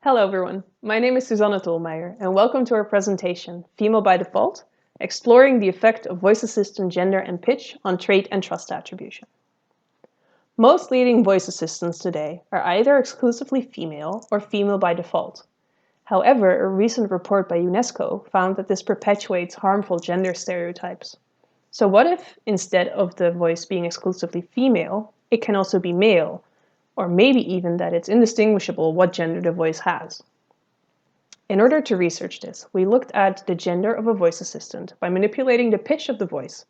Hello everyone, my name is Suzanne Tolmeijer and welcome to our presentation, Female by Default, exploring the effect of voice assistant gender and pitch on trait and trust attribution. Most leading voice assistants today are either exclusively female or female by default. However, a recent report by UNESCO found that this perpetuates harmful gender stereotypes. So what if, instead of the voice being exclusively female, it can also be male? Or maybe even that it's indistinguishable what gender the voice has. In order to research this, we looked at the gender of a voice assistant by manipulating the pitch of the voice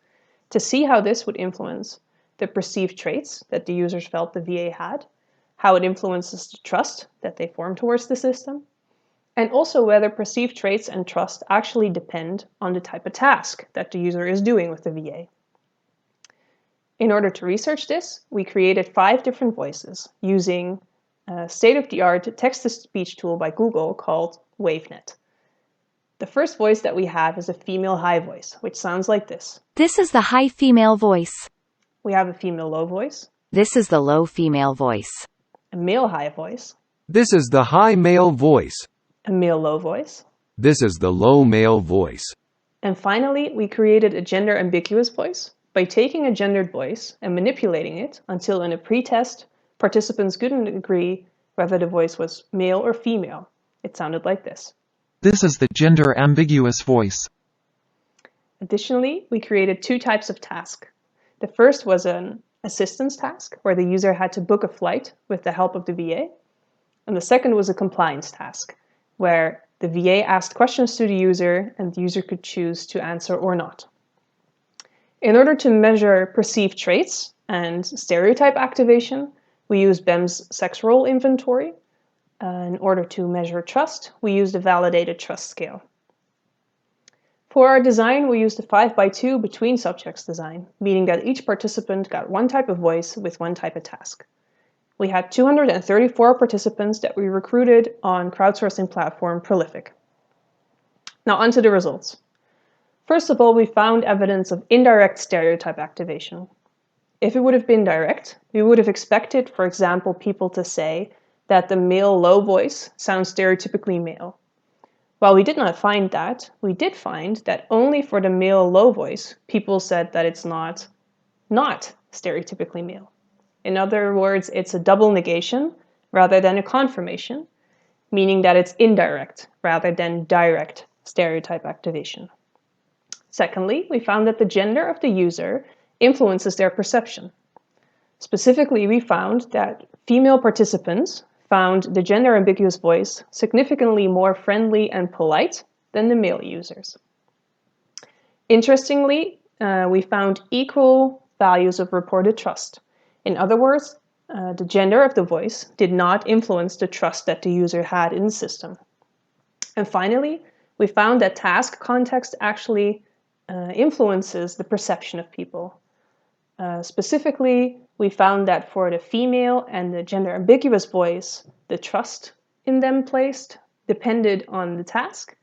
to see how this would influence the perceived traits that the users felt the VA had, how it influences the trust that they form towards the system, and also whether perceived traits and trust actually depend on the type of task that the user is doing with the VA. In order to research this, we created 5 different voices using a state-of-the-art text-to-speech tool by Google called WaveNet. The first voice that we have is a female high voice, which sounds like this. This is the high female voice. We have a female low voice. This is the low female voice. A male high voice. This is the high male voice. A male low voice. This is the low male voice. And finally, we created a gender-ambiguous voice by taking a gendered voice and manipulating it until in a pre-test, participants couldn't agree whether the voice was male or female. It sounded like this. This is the gender-ambiguous voice. Additionally, we created 2 types of task. The first was an assistance task, where the user had to book a flight with the help of the VA. And the second was a compliance task, where the VA asked questions to the user and the user could choose to answer or not. In order to measure perceived traits and stereotype activation, we used BEM's sex role inventory. In order to measure trust, we used a validated trust scale. For our design, we used a 5x2 between subjects design, meaning that each participant got 1 type of voice with 1 type of task. We had 234 participants that we recruited on crowdsourcing platform Prolific. Now onto the results. First of all, we found evidence of indirect stereotype activation. If it would have been direct, we would have expected, for example, people to say that the male low voice sounds stereotypically male. While we did not find that, we did find that only for the male low voice, people said that it's not stereotypically male. In other words, it's a double negation rather than a confirmation, meaning that it's indirect rather than direct stereotype activation. Secondly, we found that the gender of the user influences their perception. Specifically, we found that female participants found the gender-ambiguous voice significantly more friendly and polite than the male users. Interestingly, we found equal values of reported trust. In other words, the gender of the voice did not influence the trust that the user had in the system. And finally, we found that task context actually influences the perception of people. Specifically, we found that for the female and the gender-ambiguous voice, the trust in them placed depended on the task.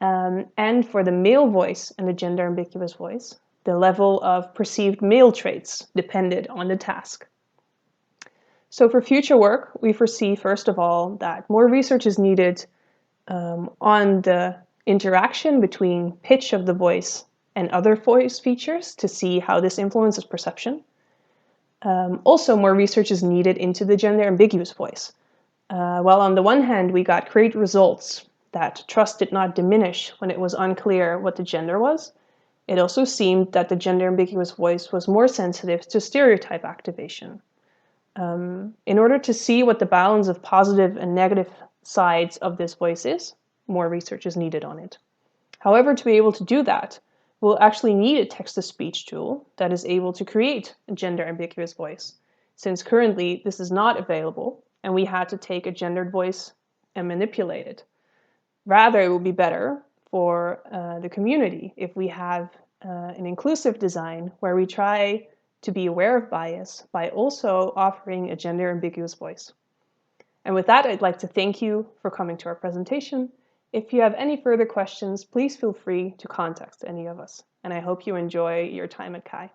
And for the male voice and the gender-ambiguous voice, the level of perceived male traits depended on the task. So for future work, we foresee, first of all, that more research is needed on the interaction between pitch of the voice and other voice features to see how this influences perception. Also, more research is needed into the gender-ambiguous voice. While on the one hand, we got great results that trust did not diminish when it was unclear what the gender was, it also seemed that the gender-ambiguous voice was more sensitive to stereotype activation. In order to see what the balance of positive and negative sides of this voice is, more research is needed on it. However, to be able to do that, we'll actually need a text-to-speech tool that is able to create a gender-ambiguous voice, since currently this is not available and we had to take a gendered voice and manipulate it. Rather, it would be better for the community if we have an inclusive design where we try to be aware of bias by also offering a gender-ambiguous voice. And with that, I'd like to thank you for coming to our presentation. If you have any further questions, please feel free to contact any of us, and I hope you enjoy your time at CHI.